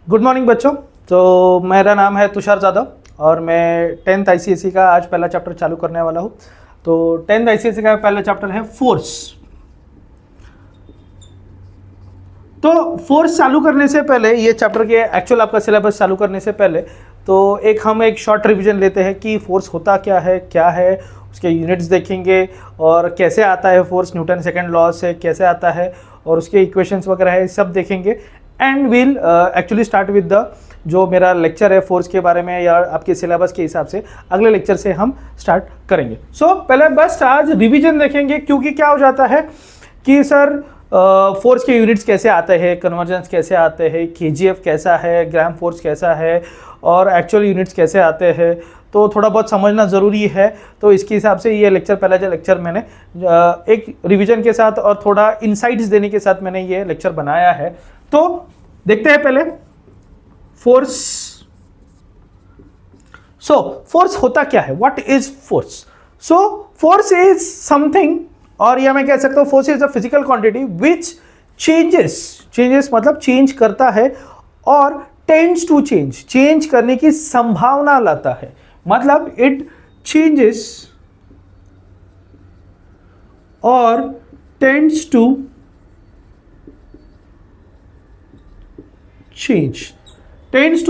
Good morning बच्चों। तो मेरा नाम है तुषार जादव और मैं 10th ICSE का आज पहला चैप्टर चालू करने वाला हूँ। तो 10th ICSE का पहला चैप्टर है फोर्स। तो फोर्स चालू करने से पहले, ये चैप्टर के एक्चुअल आपका सिलेबस चालू करने से पहले तो हम एक शॉर्ट रिवीजन लेते हैं कि फोर्स होता क्या है, उसके यूनिट्स देखेंगे और कैसे आता है फोर्स, न्यूटन सेकंड लॉ से कैसे आता है और उसके इक्वेशंस वगैरह है, सब देखेंगे। And will actually start with the जो मेरा लेक्चर है फोर्स के बारे में या आपके सिलेबस के हिसाब से अगले लेक्चर से हम स्टार्ट करेंगे। पहले बस आज रिवीजन देखेंगे, क्योंकि क्या हो जाता है कि सर फोर्स के यूनिट्स कैसे आते हैं, कन्वर्जेंस कैसे आते हैं, KGF कैसा है, ग्राम फोर्स कैसा है और एक्चुअल यूनिट्स कैसे आते हैं, तो थोड़ा बहुत समझना ज़रूरी है। तो इसके हिसाब से ये लेक्चर, पहला जो लेक्चर मैंने एक रिवीजन के साथ और थोड़ा इनसाइट्स देने के साथ मैंने ये लेक्चर बनाया है। तो देखते हैं पहले फोर्स। फोर्स होता क्या है, what is force? Force is something, और या मैं कह सकता हूं force is a physical quantity which changes मतलब चेंज करता है और टेंड्स टू चेंज करने की संभावना लाता है। मतलब इट चेंजेस और टेंड्स टू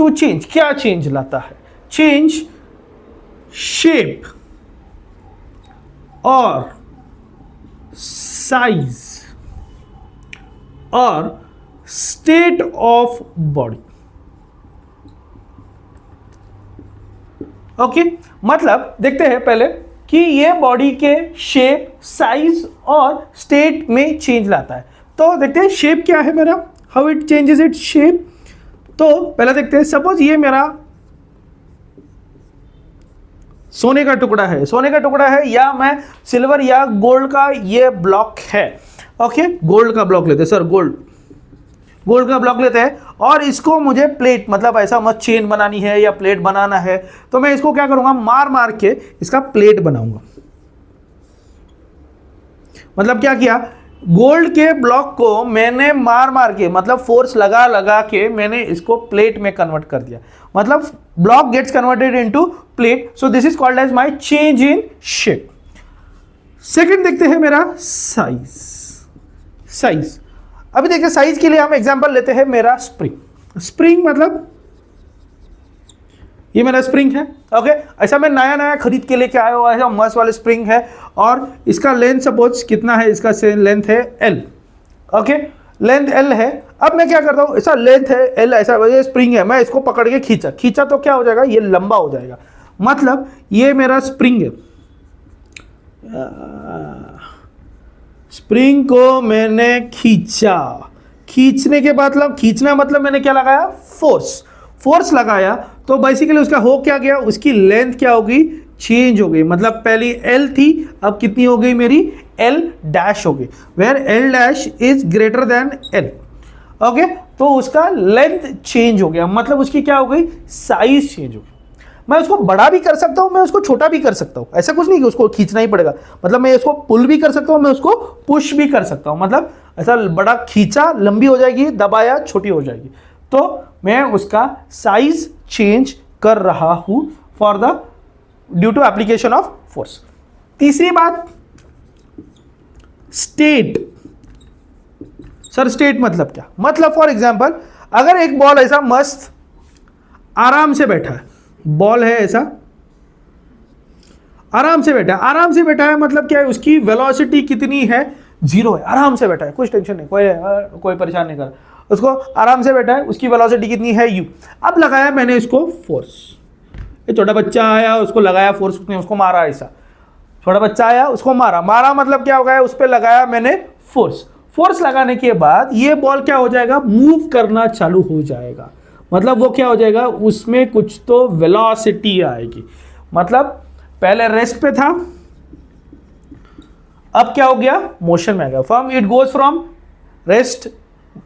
चेंज। क्या चेंज लाता है? चेंज शेप और साइज और स्टेट ऑफ बॉडी। ओके, मतलब देखते हैं पहले कि ये बॉडी के शेप, साइज और स्टेट में चेंज लाता है। तो देखते हैं शेप क्या है मेरा, how it changes it shape. तो पहले देखते हैं, सपोज ये मेरा सोने का टुकड़ा है या मैं सिल्वर या गोल्ड का ये ब्लॉक है। ओके, गोल्ड का ब्लॉक लेते हैं सर, गोल्ड का ब्लॉक लेते हैं और इसको मुझे प्लेट, मतलब ऐसा मत चेन बनानी है या प्लेट बनाना है, तो मैं इसको क्या करूंगा, मार के इसका प्लेट बनाऊंगा। मतलब क्या किया, गोल्ड के ब्लॉक को मैंने मार के, मतलब फोर्स लगा के मैंने इसको प्लेट में कन्वर्ट कर दिया। मतलब block gets converted into plate. So this is called as my change in shape. Second देखते हैं मेरा साइज। अभी देखिए साइज के लिए हम एग्जांपल लेते हैं मेरा स्प्रिंग मतलब ये मेरा स्प्रिंग है। ओके, ऐसा मैं नया खरीद के लेके आया हुआ है, मस्त वाले स्प्रिंग है और इसका लेंथ सपोज कितना है, इसका लेंथ है L। ओके, लेंथ L है। अब मैं क्या करता हूँ, ऐसा लेंथ है L, ऐसा ये स्प्रिंग है, मैं इसको पकड़ के खींचा तो क्या हो जाएगा, ये लंबा हो जाएगा। मतलब ये मेरा स्प्रिंग है, स्प्रिंग को मैंने खींचने के बाद, खींचना मतलब मैंने क्या लगाया, फोर्स लगाया। तो बेसिकली उसका हो क्या गया, उसकी लेंथ क्या होगी, चेंज हो गई। मतलब पहली L थी, अब कितनी हो गई मेरी, L डैश हो गई, where L dash is greater than L। Okay, तो उसका लेंथ चेंज हो गया, मतलब उसकी क्या हो गई, साइज चेंज हो गई। मैं उसको बड़ा भी कर सकता हूं, मैं उसको छोटा भी कर सकता हूं, ऐसा कुछ नहीं कि उसको खींचना ही पड़ेगा। मतलब मैं इसको पुल भी कर सकता हूं, मैं उसको पुश भी कर सकता हूं। मतलब ऐसा बड़ा खींचा लंबी हो जाएगी, दबाया छोटी हो जाएगी। तो मैं उसका साइज चेंज कर रहा हूं for the due to application of force. तीसरी बात, स्टेट। सर स्टेट मतलब क्या? मतलब फॉर एग्जांपल अगर एक बॉल ऐसा मस्त आराम से बैठा है, बॉल है ऐसा आराम से बैठा है, मतलब क्या है, उसकी वेलोसिटी कितनी है, 0 है, आराम से बैठा है, कुछ टेंशन नहीं, कोई परेशान नहीं कर, उसको आराम से बैठा है, उसकी वेलोसिटी कितनी है, u। अब लगाया मैंने इसको फोर्स, ये छोटा बच्चा आया, उसको लगाया फोर्स, उसको मारा, ऐसा छोटा बच्चा आया, उसको मारा मतलब क्या हो गया, उस पर लगाया मैंने फोर्स लगाने के बाद ये बॉल क्या हो जाएगा, मूव करना चालू हो जाएगा। मतलब वो क्या हो जाएगा, उसमें कुछ तो वेलोसिटी आएगी। मतलब पहले रेस्ट पे था, अब क्या हो गया, मोशन में आ गया। It goes from rest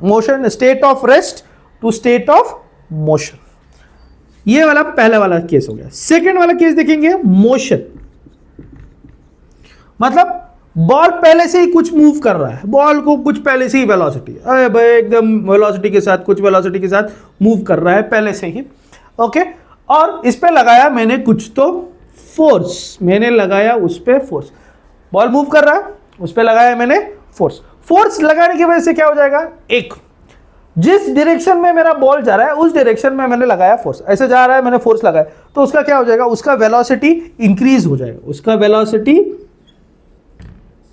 motion, state of rest to state of motion. ये वाला पहला वाला केस हो गया। सेकंड वाला केस देखेंगे, मोशन। मतलब बॉल पहले से ही कुछ मूव कर रहा है, बॉल को कुछ पहले से ही वेलोसिटी, अरे भाई एकदम वेलोसिटी के साथ, कुछ वेलोसिटी के साथ मूव कर रहा है पहले से ही, ओके। और इस पे लगाया मैंने कुछ तो फोर्स, मैंने लगाया उस पे फोर्स, बॉल मूव कर रहा है, उस पे लगाया मैंने फोर्स। फोर्स लगाने की वजह से क्या हो जाएगा, एक जिस डायरेक्शन में मेरा बॉल जा रहा है उस डायरेक्शन में मैंने लगाया फोर्स, ऐसे जा रहा है मैंने फोर्स लगाया, तो उसका क्या हो जाएगा, उसका वेलोसिटी इंक्रीज हो जाएगा, उसका वेलोसिटी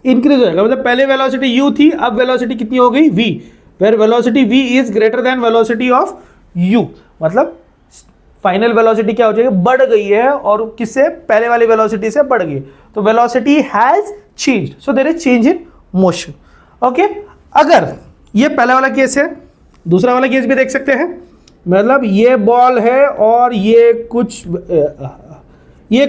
इंक्रीज हो जाएगा। मतलब पहले वेलोसिटी u थी, अब वेलोसिटी कितनी हो गई v, where velocity v is greater than velocity of u, मतलब फाइनल वेलोसिटी क्या हो जाएगी, बढ़ गई है, और किससे, पहले वाली वेलोसिटी से बढ़ गई, तो velocity has changed, so there is change in motion, okay. अगर ये पहला वाला केस है, दूसरा वाला केस भी देख सकते हैं, मतलब ये बॉल है और ये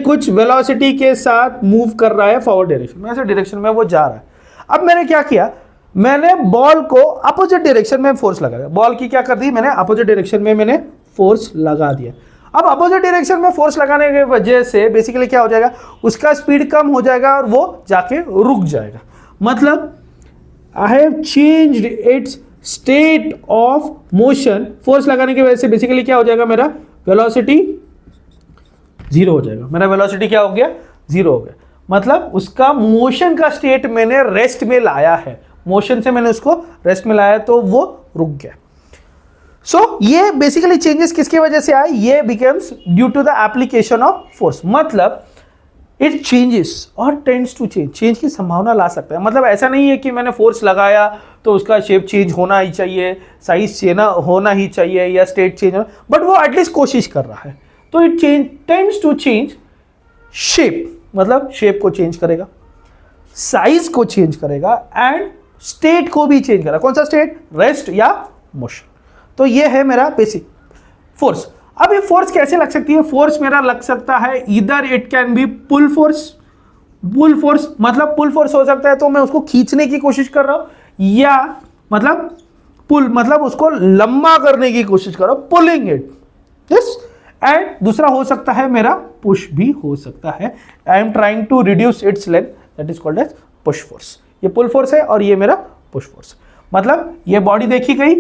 कुछ वेलोसिटी के साथ मूव कर रहा है फॉरवर्ड डायरेक्शन में, ऐसे डायरेक्शन में वो जा रहा है। अब मैंने क्या किया, मैंने बॉल को अपोजिट डायरेक्शन में फोर्स लगा दिया, बॉल की क्या कर दी मैंने, अपोजिट डायरेक्शन में मैंने फोर्स लगा दिया। अब अपोजिट डायरेक्शन में फोर्स लगाने की वजह से बेसिकली क्या हो जाएगा, उसका स्पीड कम हो जाएगा और वो जाके रुक जाएगा, मतलब I have changed it's state of motion. Force लगाने की वजह से बेसिकली क्या हो जाएगा, मेरा वेलोसिटी जीरो हो जाएगा, मेरा वेलोसिटी क्या हो गया, जीरो हो गया, मतलब उसका मोशन का स्टेट मैंने रेस्ट में लाया है, मोशन से मैंने उसको रेस्ट में लाया तो वो रुक गया। सो ये बेसिकली चेंजेस किसकी वजह से आए, ये becomes due to the application of force, मतलब इट चेंजेस और टेंड्स टू चेंज, चेंज की संभावना ला सकता है। मतलब ऐसा नहीं है कि मैंने फोर्स लगाया तो उसका शेप चेंज होना ही चाहिए, साइज चेंज होना ही चाहिए या स्टेट चेंज, बट वो एटलीस्ट कोशिश कर रहा है, तो it tends to change shape, मतलब शेप को चेंज करेगा, साइज को चेंज करेगा एंड स्टेट को भी चेंज करेगा। कौन सा स्टेट, रेस्ट या मोशन। तो ये है मेरा बेसिक फोर्स। अब ये फोर्स कैसे लग सकती है, फोर्स मेरा लग सकता है इधर it can be pull force, pull force मतलब पुल फोर्स हो सकता है तो मैं उसको खींचने की कोशिश कर रहा हूं, या मतलब पुल मतलब उसको लंबा करने की कोशिश कर रहा हूं, पुलिंग इट, यस। एंड दूसरा हो सकता है मेरा पुश भी हो सकता है, I am trying to reduce its length, that is called as push force. ये पुल फोर्स है और ये मेरा पुश फोर्स, मतलब ये बॉडी देखी गई,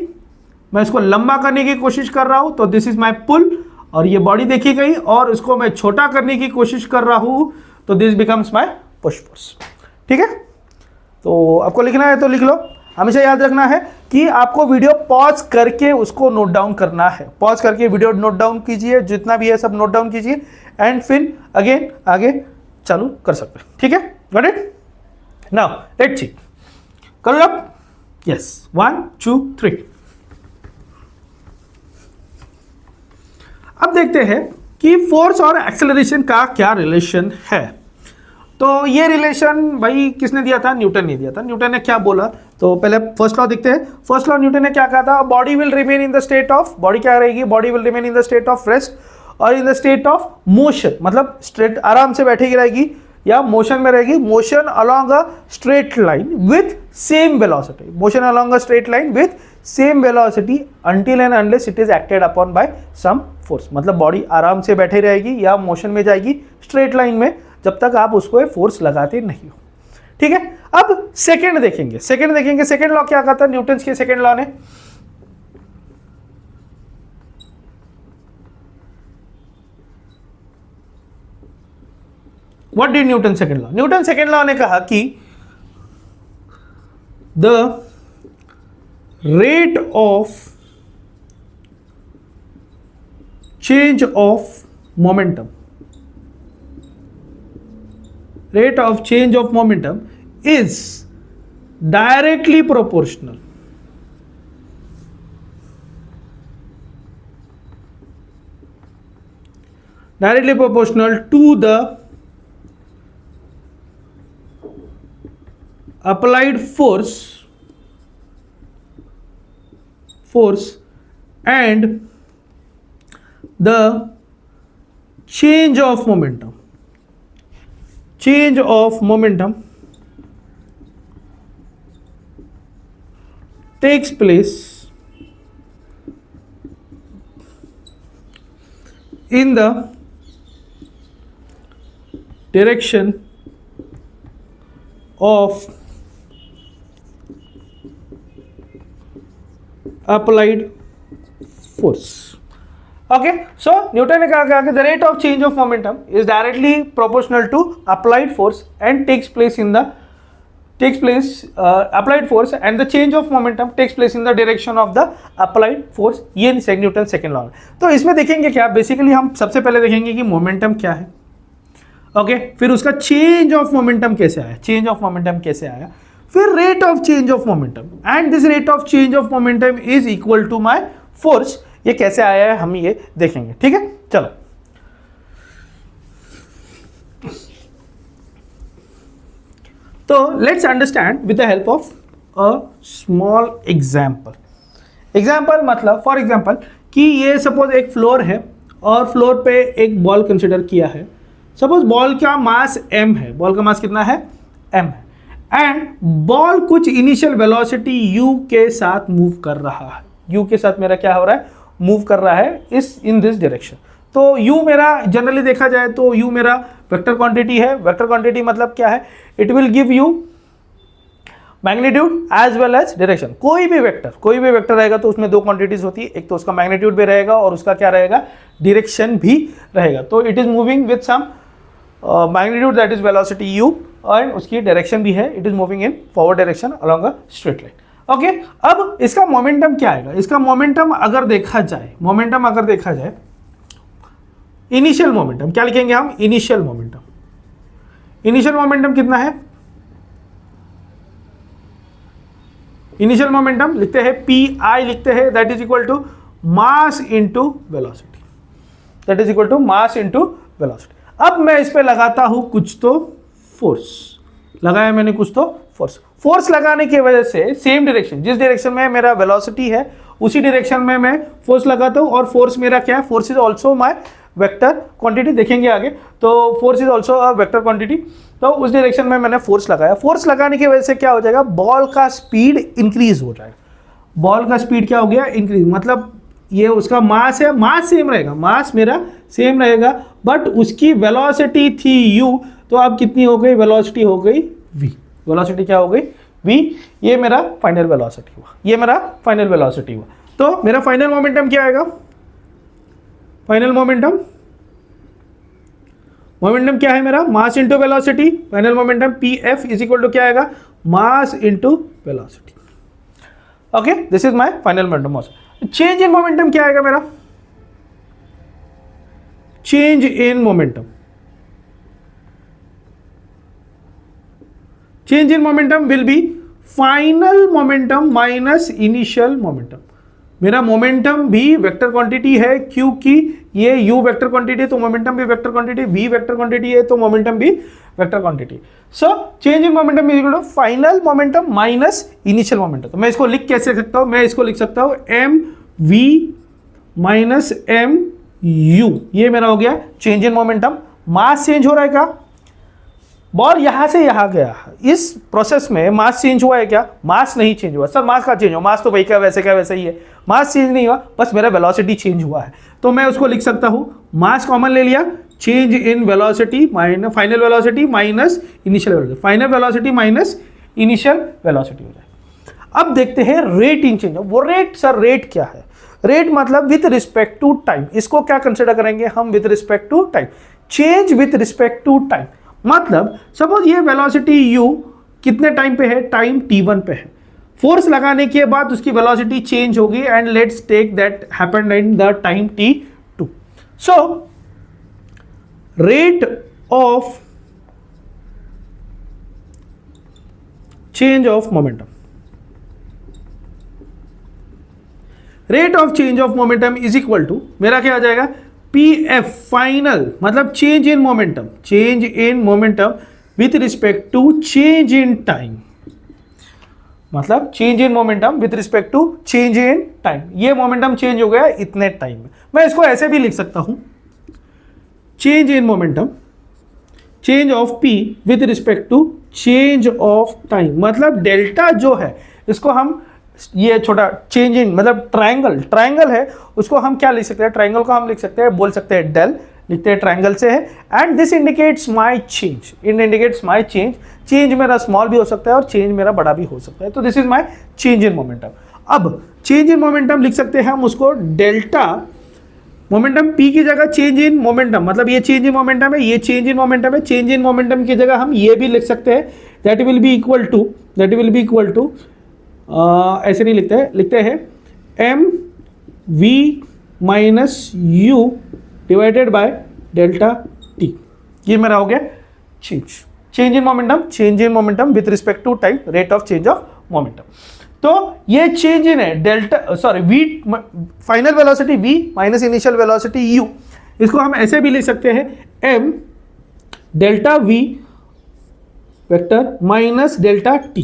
मैं इसको लंबा करने की कोशिश कर रहा हूं तो दिस इज माय पुल, और ये बॉडी देखी गई और इसको मैं छोटा करने की कोशिश कर रहा हूं तो this becomes my push force, ठीक है। तो आपको लिखना है तो लिख लो, हमेशा याद रखना है कि आपको वीडियो पॉज करके उसको नोट डाउन करना है, पॉज करके वीडियो नोट डाउन कीजिए, जितना भी है सब नोट डाउन कीजिए एंड फिर अगेन आगे चालू कर सकते हैं, ठीक है, got it. Now let's see, करो आप, यस, 1 2 3। अब देखते हैं कि फोर्स और एक्सेलरेशन का क्या रिलेशन है। तो ये रिलेशन भाई किसने दिया था, न्यूटन ने दिया था। न्यूटन ने क्या बोला, तो पहले फर्स्ट लॉ देखते हैं। फर्स्ट लॉ न्यूटन ने क्या कहा था, body will remain in the state of, body क्या रहेगी, body will remain in the state of rest और in the state of motion, मतलब स्ट्रेट आराम से बैठेगी रहेगी या मोशन में रहेगी, motion along a straight line with same velocity, motion along a straight line with same velocity until and unless it is acted upon by some force, मतलब body आराम से बैठी रहेगी या मोशन में जाएगी स्ट्रेट लाइन में जब तक आप उसको फोर्स लगाते नहीं हो, ठीक है। अब सेकंड देखेंगे, सेकंड लॉ क्या कहता है न्यूटन के सेकंड लॉ ने, what did Newton second law, Newton second law ने कहा कि the rate of change of momentum, rate of change of momentum is directly proportional to the applied force and the change of momentum takes place in the direction of applied force. Okay, so Newton ने कहा कि the rate of change of momentum is directly proportional to applied force and applied force and the change of momentum takes place in the direction of the applied force. ये Newton second law है. तो इसमें देखेंगे क्या, basically हम सबसे पहले देखेंगे कि मोमेंटम क्या है. ओके, फिर उसका चेंज ऑफ मोमेंटम कैसे आया, फिर rate of change of momentum, and this rate of change of momentum is equal to my force. ये कैसे आया है हम ये देखेंगे. ठीक है, चलो. तो let's understand with the help of a small example मतलब फॉर एग्जाम्पल कि ये सपोज एक फ्लोर है और फ्लोर पे एक बॉल कंसिडर किया है. सपोज बॉल का मास m है, बॉल का मास कितना है, m है, एंड बॉल कुछ इनिशियल वेलोसिटी u के साथ मूव कर रहा है. u के साथ मेरा क्या हो रहा है, मूव कर रहा है इन दिस डायरेक्शन. तो u मेरा जनरली देखा जाए तो u मेरा वेक्टर क्वांटिटी है. वेक्टर क्वांटिटी मतलब क्या है, it will give you magnitude as well as direction. कोई भी वेक्टर रहेगा तो उसमें दो क्वांटिटीज होती है, एक तो उसका मैग्नीट्यूड भी रहेगा और उसका क्या रहेगा, डायरेक्शन भी रहेगा. तो it is moving with some magnitude that is velocity u और उसकी डायरेक्शन भी है, it is moving in forward direction along a straight line. Okay, अब इसका मोमेंटम क्या आएगा, इसका मोमेंटम अगर देखा जाए इनिशियल मोमेंटम क्या लिखेंगे हम, इनिशियल मोमेंटम कितना है, इनिशियल मोमेंटम लिखते हैं PI लिखते हैं, that is equal to mass into velocity. अब मैं इस पे लगाता हूं कुछ तो फोर्स लगाने की वजह से सेम डायरेक्शन, जिस डायरेक्शन में मेरा वेलोसिटी है उसी डायरेक्शन में मैं फोर्स लगाता हूं. और फोर्स मेरा क्या है, force is also my vector quantity, देखेंगे आगे. तो force is also a vector quantity. तो उस डायरेक्शन में मैंने फोर्स लगाया. फोर्स लगाने की वजह से क्या हो जाएगा, बॉल का स्पीड इंक्रीज हो जाएगा. बॉल का स्पीड क्या हो गया, इंक्रीज. मतलब ये उसका मास है, मास सेम रहेगा, मास मेरा सेम रहेगा, बट उसकी वेलोसिटी थी u, तो अब कितनी हो गई, वेलोसिटी हो गई v. वेलोसिटी क्या हो गई, v. ये मेरा फाइनल वेलोसिटी हुआ. तो मेरा फाइनल मोमेंटम क्या आएगा, फाइनल मोमेंटम क्या है मेरा, mass into velocity. Final momentum PF is equal to क्या आएगा, mass into velocity. Okay, this is my final momentum. Change in momentum क्या आएगा मेरा, change in momentum will be final momentum minus initial momentum. मेरा momentum भी vector quantity है, क्योंकि ये u वेक्टर क्वांटिटी है तो मोमेंटम भी vector quantity, v vector quantity है तो मोमेंटम भी vector quantity. So change in momentum is equal to final momentum minus initial momentum. तो मैं इसको लिख कैसे सकता हूं, मैं इसको लिख सकता हूं mv माइनस mu. ये मेरा हो गया change in momentum. Mass change हो रहा है क्या, बॉल यहां से यहां गया, इस प्रोसेस में मास चेंज हुआ है क्या, मास नहीं चेंज हुआ. सर मास का चेंज हुआ, मास तो वही का वैसे ही है, मास चेंज नहीं हुआ, बस मेरा वेलोसिटी चेंज हुआ है. तो मैं उसको लिख सकता हूं, मास कॉमन ले लिया, change in velocity minus final velocity minus initial velocity, final velocity minus initial velocity हो जाए. अब देखते हैं रेट इन चेंज. वो रेट, सर रेट क्या है, रेट मतलब विथ रिस्पेक्ट टू टाइम. इसको क्या कंसिडर करेंगे हम, with respect to time. Change with respect to time मतलब सपोज ये वेलोसिटी u कितने टाइम पे है, टाइम t1 पे है. फोर्स लगाने के बाद उसकी वेलोसिटी चेंज होगी, and let's take that happened in the time t2. So rate of change of momentum, rate of change of momentum is equal to मेरा क्या आ जाएगा, PF फाइनल मतलब change in momentum with respect to change in time. मतलब change in momentum with respect to change in time. ये momentum change हो गया इतने टाइम में. मैं इसको ऐसे भी लिख सकता हूं, change in momentum, change of P with respect to change of time. मतलब डेल्टा जो है इसको हम, ये छोटा चेंज इन मतलब ट्रायंगल है, उसको हम क्या लिख सकते हैं, ट्रायंगल को हम लिख सकते हैं, बोल सकते हैं डेल लिखते हैं ट्रायंगल से है, and this indicates my change, it indicates my change, change मेरा स्मॉल भी हो सकता है और चेंज मेरा बड़ा भी हो सकता है, तो this is my change in momentum. अब चेंज इन मोमेंटम लिख सकते हैं हम उसको डेल्टा मोमेंटम p की जगह चेंज इन मोमेंटम, मतलब ये चेंज इन मोमेंटम है, ये चेंज इन मोमेंटम है, चेंज इन मोमेंटम की जगह हम ये भी लिख सकते हैं, that will be equal to ऐसे नहीं लिखते हैं, लिखते हैं m v minus u divided by delta t. ये मेरा हो गया change in momentum with respect to time, rate of change of momentum. तो ये चेंज इन है delta v final velocity v minus initial velocity u, इसको हम ऐसे भी लिख सकते हैं m delta v vector minus delta t।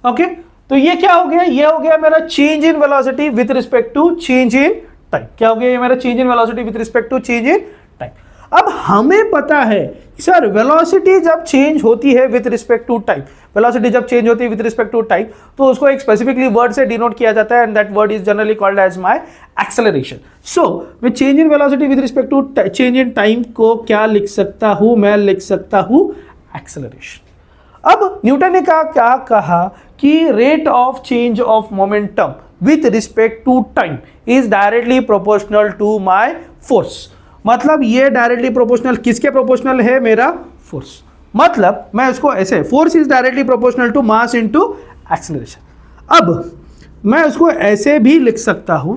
Okay, तो ये क्या हो गया, ये हो गया मेरा change in velocity with respect to change in time. क्या हो गया ये मेरा change in velocity with respect to change in time. अब हमें पता है सर वेलोसिटी जब चेंज होती है with respect to time, velocity जब चेंज होती है विथ रिस्पेक्ट टू टाइम, तो उसको एक स्पेसिफिकली वर्ड से डिनोट किया जाता है, and that word is generally called as my acceleration. So मैं change in velocity with respect to change in time को क्या लिख सकता हूं, मैं लिख सकता हूं एक्सेलरेशन। अब न्यूटन ने क्या कहा कि rate of change of momentum with respect to time is directly proportional to my force. मतलब ये डायरेक्टली प्रोपोर्शनल किसके प्रोपोर्शनल है, मेरा फोर्स। मतलब मैं इसको ऐसे, force is directly proportional to mass into acceleration. अब मैं उसको ऐसे भी लिख सकता हूं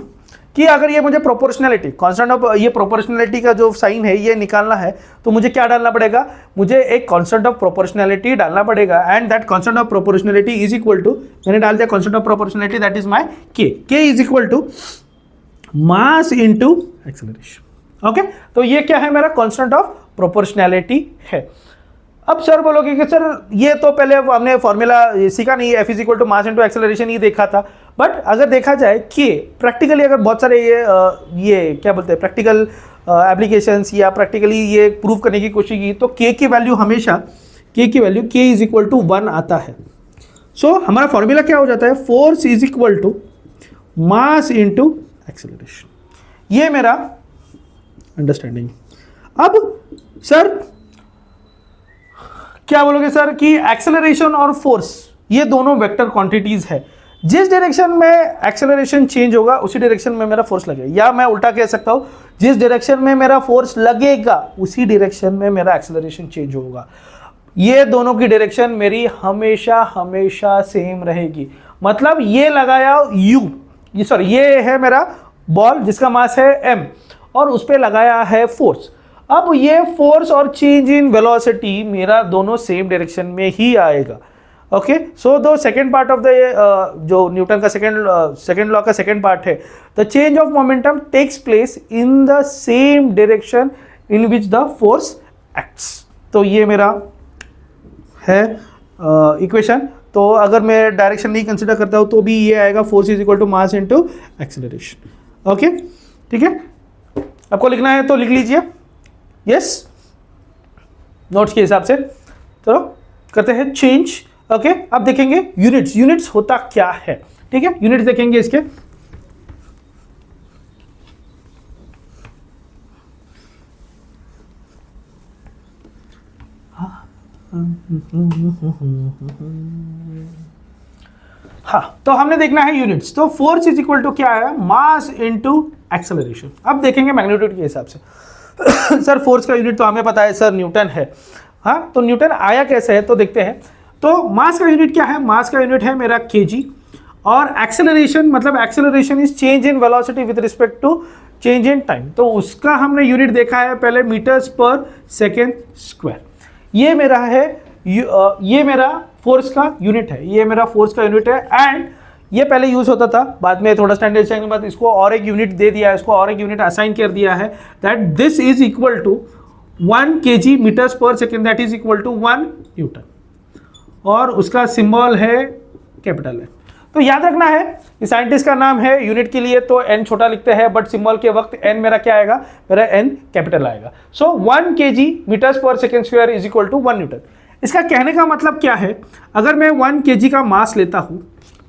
कि अगर ये मुझे प्रोपोर्शनलिटी कांस्टेंट ऑफ, ये प्रोपोर्शनलिटी का जो साइन है ये निकालना है, तो मुझे क्या डालना पड़ेगा, मुझे एक कांस्टेंट ऑफ प्रोपोर्शनलिटी डालना पड़ेगा, and that constant of proportionality is equal to, मैंने डाल दिया constant of proportionality, that is my K is equal to mass into acceleration. Okay, तो ये क्या है, मेरा कांस्टेंट ऑफ प्रोपोर्शनैलिटी है। अब सर बोलोगे कि सर ये तो पहले हमने फॉर्मूला सीखा नहीं, F is equal to mass into acceleration ही देखा था, बट अगर देखा जाए कि प्रैक्टिकली अगर बहुत सारे ये क्या बोलते हैं प्रैक्टिकल एप्लीकेशंस या प्रैक्टिकली ये प्रूव करने की कोशिश की, तो के की वैल्यू हमेशा के इज इक्वल टू 1 आता है। सो हमारा फॉर्मूला क्या हो जाता है, force is equal to mass into acceleration. ये मेरा अंडरस्टैंडिंग। अब सर क्या बोलोगे सर कि एक्सेलरेशन और फोर्स ये दोनों वेक्टर क्वांटिटीज है, जिस डायरेक्शन में एक्सेलरेशन चेंज होगा उसी डायरेक्शन में मेरा फोर्स लगेगा, या मैं उल्टा कह सकता हूं जिस डायरेक्शन में मेरा फोर्स लगेगा उसी डायरेक्शन में मेरा एक्सेलरेशन चेंज होगा। ये दोनों की डायरेक्शन मेरी हमेशा सेम रहेगी। मतलब ये लगाया ये है मेरा बॉल जिसका मास है m और उस पर लगाया है फोर्स। अब ये फोर्स और चेंज इन वेलोसिटी मेरा दोनों सेम डायरेक्शन में ही आएगा। Okay, so the second part of the जो न्यूटन का सेकेंड लॉ का सेकेंड पार्ट है, the change of momentum takes place in the same direction in which the force acts. तो ये मेरा है इक्वेशन। तो अगर मैं डायरेक्शन नहीं कंसिडर करता हूं तो भी ये आएगा force is equal to mass into acceleration. Okay, ठीक है, आपको लिखना है तो लिख लीजिए, यस, नोट्स के हिसाब से। चलो करते हैं चेंज। ओके, अब देखेंगे यूनिट्स होता क्या है। ठीक है, यूनिट्स देखेंगे इसके। हाँ, तो हमने देखना है यूनिट्स। तो फोर्स इज इक्वल टू क्या है, मास इनटू एक्सेलरेशन। अब देखेंगे मैग्नीट्यूड के हिसाब से। सर फोर्स का यूनिट तो हमें पता है सर न्यूटन है। हाँ, तो न्यूटन आया कैसे है तो देखते हैं। तो मास का यूनिट क्या है, मास का यूनिट है मेरा केजी, और एक्सेलरेशन मतलब acceleration is change in velocity with respect to change in time. तो उसका हमने यूनिट देखा है पहले मीटर्स पर सेकेंड स्क्वायर। ये मेरा है ये मेरा फोर्स का यूनिट है, ये मेरा फोर्स का यूनिट है। एंड ये पहले यूज होता था, बाद में थोड़ा स्टैंडर्ड चेंज के बाद इसको और एक यूनिट दे दिया है, इसको और एक यूनिट असाइन कर दिया है, that this is equal to 1 kg metres per second, that is equal to 1 newton, और उसका सिंबल है कैपिटल है। तो याद रखना है, इस साइंटिस्ट का नाम है, यूनिट के लिए तो n छोटा लिखते हैं, बट सिंबल के वक्त n मेरा क्या आएगा, मेरा n कैपिटल आएगा। So 1 kg metres per second square is equal to 1 Newton. इसका कहने का मतलब क्या है, अगर मैं 1 kg का मास लेता हूं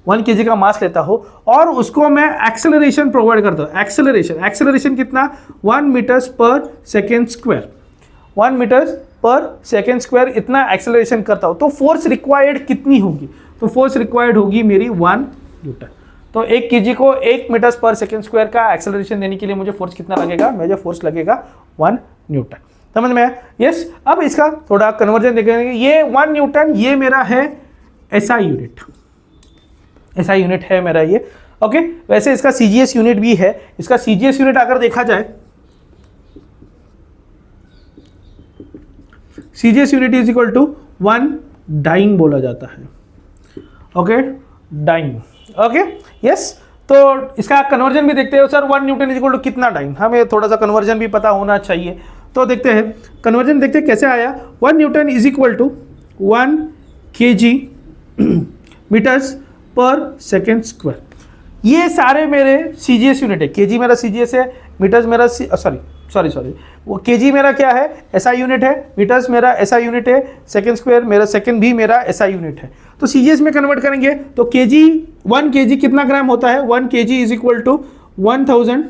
1 kg का मास लेता हूँ और उसको मैं एक्सेलरेशन प्रोवाइड करता हूँ, एक्सेलरेशन कितना, 1 metres per second square, 1 metres per second square इतना एक्सेलरेशन करता हूँ, तो फोर्स रिक्वायर्ड कितनी होगी, तो फोर्स रिक्वायर्ड होगी मेरी 1 न्यूटन। तो 1 kg को 1 मीटर्स पर सेकेंड स्क्वायर का एक्सेलरेशन देने के लिए मुझे फोर्स कितना लगेगा, मुझे फोर्स लगेगा 1 न्यूटन। समझ में आया? यस। अब इसका थोड़ा कन्वर्जन देखेंगे। ये 1 न्यूटन ये मेरा है एसआई यूनिट, एसआई यूनिट है मेरा ये। ओके, वैसे इसका सीजीएस यूनिट भी है। इसका सीजीएस यूनिट अगर देखा जाए, CGS unit is equal to 1 dyne बोला जाता है। Okay, dyne. Okay, yes. तो इसका कन्वर्जन भी देखते हैं sir, 1 Newton is equal to कितना डाइन, हमें थोड़ा सा कन्वर्जन भी पता होना चाहिए। तो देखते हैं कन्वर्जन, देखते हैं कैसे आया। 1 Newton is equal to 1 kg metres per second square. ये सारे मेरे सीजीएस यूनिट है। केजी मेरा सीजीएस है, मीटर्स मेरा सॉरी वो केजी मेरा क्या है, एसआई यूनिट है, मीटर्स मेरा एसआई यूनिट है, सेकेंड स्क्वायर मेरा सेकेंड भी मेरा एसआई यूनिट है। तो सीजीएस में कन्वर्ट करेंगे तो केजी, 1 kg कितना ग्राम होता है, 1 kg इज इक्वल टू 1000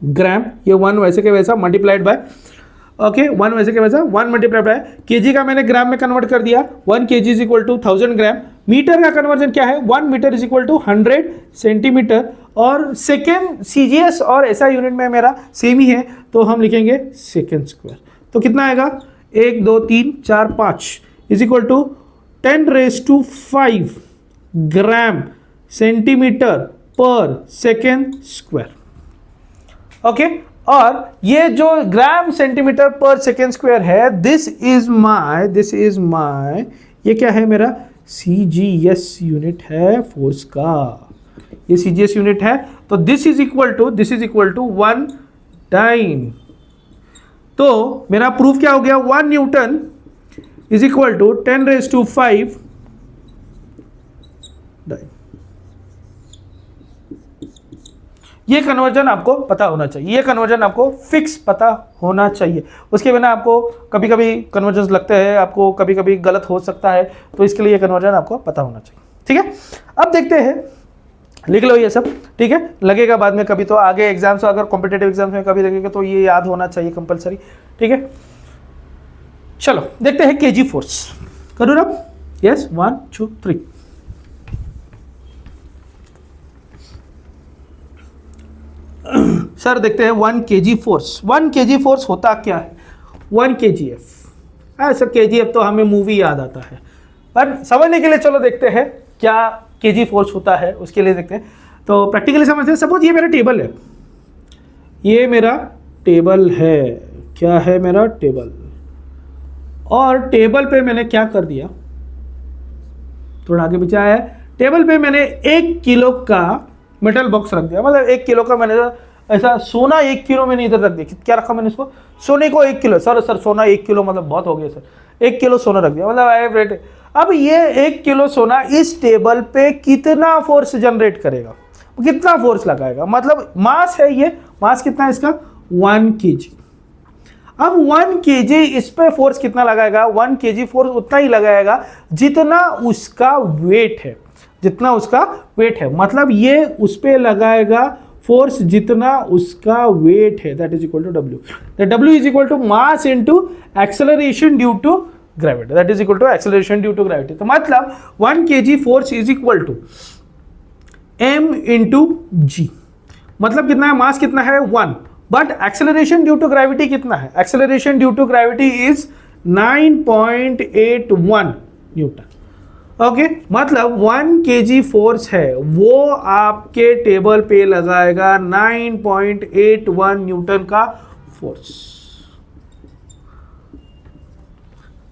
ग्राम। ये 1 वैसे के वैसा मल्टीप्लाइड बाय, ओके 1 वैसे के वैसा 1 मल्टीप्लाइड बाय केजी का मैंने ग्राम में कन्वर्ट कर दिया। 1 kg is equal to 1000 gram. Metre का कन्वर्जन क्या है, 1 metre is equal to 100 centimetre. और सेकेंड सीजीएस और एसआई यूनिट में मेरा सेम ही है, तो हम लिखेंगे सेकेंड स्क्वायर। तो कितना आएगा, 1 2 3 4 5 is equal to 10⁵ gram centimetre per second square. Okay, और ये जो gram centimetre per second square है, दिस इज माय ये क्या है मेरा सीजीएस यूनिट है फोर्स का, ये सीजीएस यूनिट है। तो this is equal to 1 dyne. तो मेरा प्रूफ क्या हो गया, 1 Newton is equal to 10⁵ dyne. ये कन्वर्जन आपको पता होना चाहिए, ये कन्वर्जन आपको फिक्स पता होना चाहिए। उसके बिना आपको कभी कभी कन्वर्जन लगते हैं, आपको कभी कभी गलत हो सकता है, तो इसके लिए ये कन्वर्जन आपको पता होना चाहिए। ठीक है, अब देखते हैं, लिख लो ये सब। ठीक है, लगेगा बाद में कभी, तो आगे एग्जाम्स, अगर कॉम्पिटेटिव एग्जाम्स में कभी लगेगा तो ये याद होना चाहिए कंपलसरी। ठीक है, चलो देखते हैं केजी फोर्स। करूँ ना, यस 1 2 3। सर देखते हैं 1 kg फोर्स। 1 kg फोर्स होता क्या है, 1 kgf। सर kgf तो हमें मूवी याद आता है, पर समझने के लिए चलो देखते हैं क्या kg फोर्स होता है, उसके लिए देखते हैं। तो प्रैक्टिकली समझते हैं। सपोज ये मेरा टेबल है, ये मेरा टेबल है, क्या है मेरा टेबल, और टेबल पे मैंने क्या कर दिया, थोड़ा आगे पीछे आया है, टेबल पे मैंने 1 किलो का मेटल बॉक्स रख दिया। मतलब 1 किलो का मैंने ऐसा सोना 1 किलो मैंने इधर रख दिया। क्या रखा मैंने इसको, सोने को 1 किलो। सर सोना 1 किलो मतलब बहुत हो गया सर, 1 किलो सोना रख दिया, मतलब आई रेट। अब ये 1 किलो सोना इस टेबल पे कितना फोर्स जनरेट करेगा, कितना फोर्स लगाएगा, मतलब मास है ये, मास कितना है इसका 1 kg। अब 1 kg इस पे फोर्स कितना लगाएगा, 1 kg फोर्स उतना ही लगाएगा जितना उसका वेट है, जितना उसका वेट है। मतलब ये उस पे लगाएगा फोर्स जितना उसका वेट है, that is equal to W। W is equal to mass into acceleration due to gravity, that is equal to acceleration due to gravity. तो मतलब 1 kg force is equal to m into g। मतलब कितना है, mass कितना है 1, but acceleration due to gravity कितना है, acceleration due to gravity is 9.81 Newton. Okay, मतलब 1 kg फोर्स है, वो आपके टेबल पे लगाएगा 9.81 न्यूटन का force.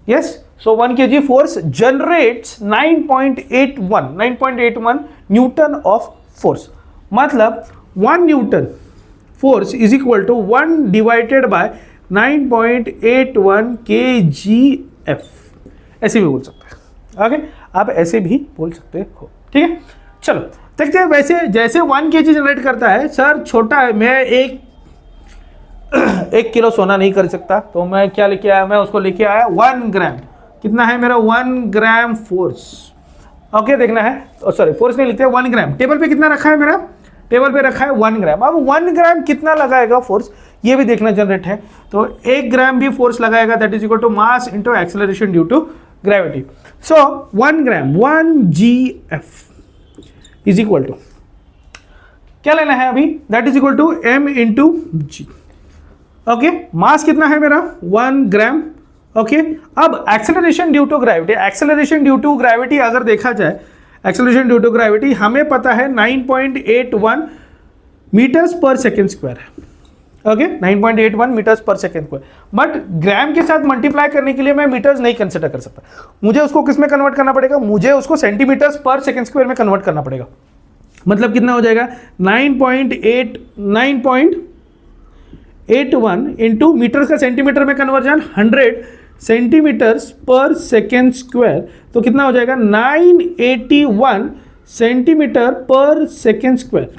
Yes, so 1 kg force generates 9.81 Newton of force. मतलब 1 Newton force is equal to 1 divided by 9.81 kgf। ऐसे भी बोल सकते हैं। ओके, आप ऐसे भी बोल सकते हो। ठीक है, चलो देखते हैं। वैसे जैसे 1 kg जनरेट करता है, सर छोटा है, मैं 1 किलो सोना नहीं कर सकता, तो मैं क्या लेके आया, मैं उसको लेके आया 1 ग्राम। कितना है मेरा 1 ग्राम फोर्स, ओके देखना है, सॉरी फोर्स नहीं लिखते हैं, 1 ग्राम। टेबल पे कितना रखा है मेरा, टेबल पे रखा है 1 ग्राम। अब 1 ग्राम कितना लगाएगा फोर्स, ये भी देखना जनरेट है। तो 1 ग्राम भी फोर्स लगाएगा, that is equal to mass into acceleration due to gravity. So 1 gram 1 GF is equal to क्या लेना है अभी, that is equal to M into G। Okay, mass कितना है मेरा 1 ग्राम। ओके, अब acceleration due to gravity, acceleration due to gravity अगर देखा जाए, एक्सेलरेशन ड्यू टू ग्रेविटी हमें पता है 9.81 मीटर्स पर सेकेंड स्क्वायर है। Okay, 9.81 metres per second square, but ग्राम के साथ मल्टीप्लाई करने के लिए मैं मीटर्स नहीं कंसिडर कर सकता, मुझे उसको किस में कन्वर्ट करना पड़ेगा, मुझे उसको सेंटीमीटर्स पर सेकेंड स्क्वायर में कन्वर्ट करना पड़ेगा। मतलब कितना हो जाएगा 9.81 इंटू मीटर का सेंटीमीटर में conversion 100 centimetres per second square, तो कितना हो जाएगा 981 सेंटीमीटर पर सेकेंड स्क्वायर।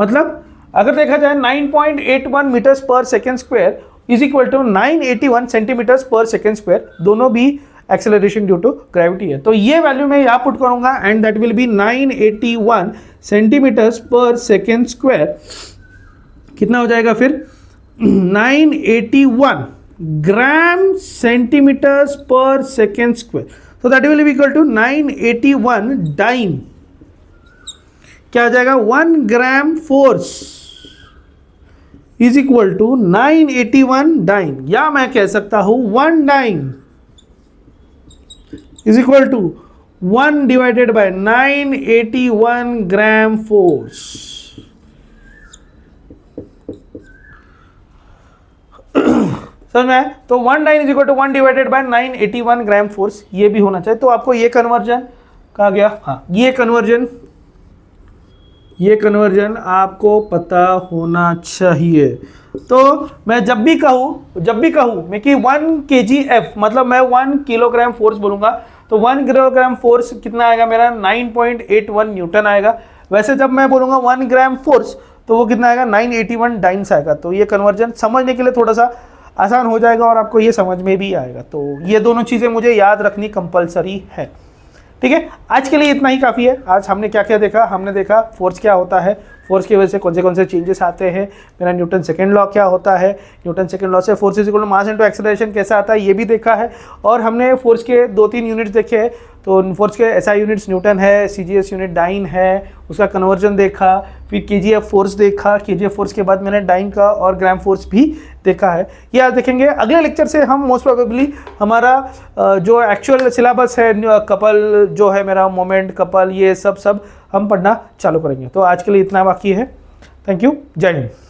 मतलब अगर देखा जाए 9.81 metres per second square is equal to 981 centimetres per second square, दोनों भी एक्सेलरेशन ड्यू टू ग्रेविटी है। तो ये वैल्यू मैं यहाँ पुट करूंगा and that will be 981 centimetres per second square. कितना हो जाएगा फिर 981 gram centimetres per second square, so that will be equal to 981 dyne. क्या आ जाएगा 1 gram force is equal to 981 dyne, या मैं कह सकता हूं 1 dyne is equal to 1 divided by 981 gram force. समझ में आया? तो 1 dyne is equal to 1 divided by 981 gram force, ये भी होना चाहिए। तो आपको ये कन्वर्जन कहा गया, हाँ ये कन्वर्जन आपको पता होना चाहिए। तो मैं जब भी कहूँ मैं कि 1 kgf मतलब मैं 1 किलोग्राम फोर्स बोलूंगा, तो 1 किलोग्राम फोर्स कितना आएगा मेरा 9.81 न्यूटन आएगा। वैसे जब मैं बोलूंगा 1 ग्राम फोर्स तो वो कितना आएगा 981 डाइन्स आएगा। तो ये कन्वर्जन समझने के लिए थोड़ा सा आसान हो जाएगा और आपको ये समझ में भी आएगा। तो ये दोनों चीज़ें मुझे याद रखनी कंपलसरी है। ठीक है, आज के लिए इतना ही काफ़ी है। आज हमने क्या क्या देखा, हमने देखा फोर्स क्या होता है, फोर्स की वजह से कौन से चेंजेस आते हैं, मेरा न्यूटन सेकेंड लॉ क्या होता है, न्यूटन सेकेंड लॉ से force is equal to mass into acceleration कैसा आता है, ये भी देखा है। और हमने फोर्स के 2-3 यूनिट्स देखे हैं। तो फोर्स के SI यूनिट्स न्यूटन है, CGS यूनिट डाइन है, उसका कन्वर्जन देखा, फिर KGF फोर्स देखा, KGF फोर्स के बाद मैंने डाइन का और ग्राम फोर्स भी देखा है। ये आज देखेंगे। अगले लेक्चर से हम मोस्ट प्रोबेबली हमारा जो एक्चुअल सिलेबस है, कपल जो है मेरा, मोमेंट कपल, ये सब हम पढ़ना चालू करेंगे। तो आज के लिए इतना बाकी है। थैंक यू, जय हिंद।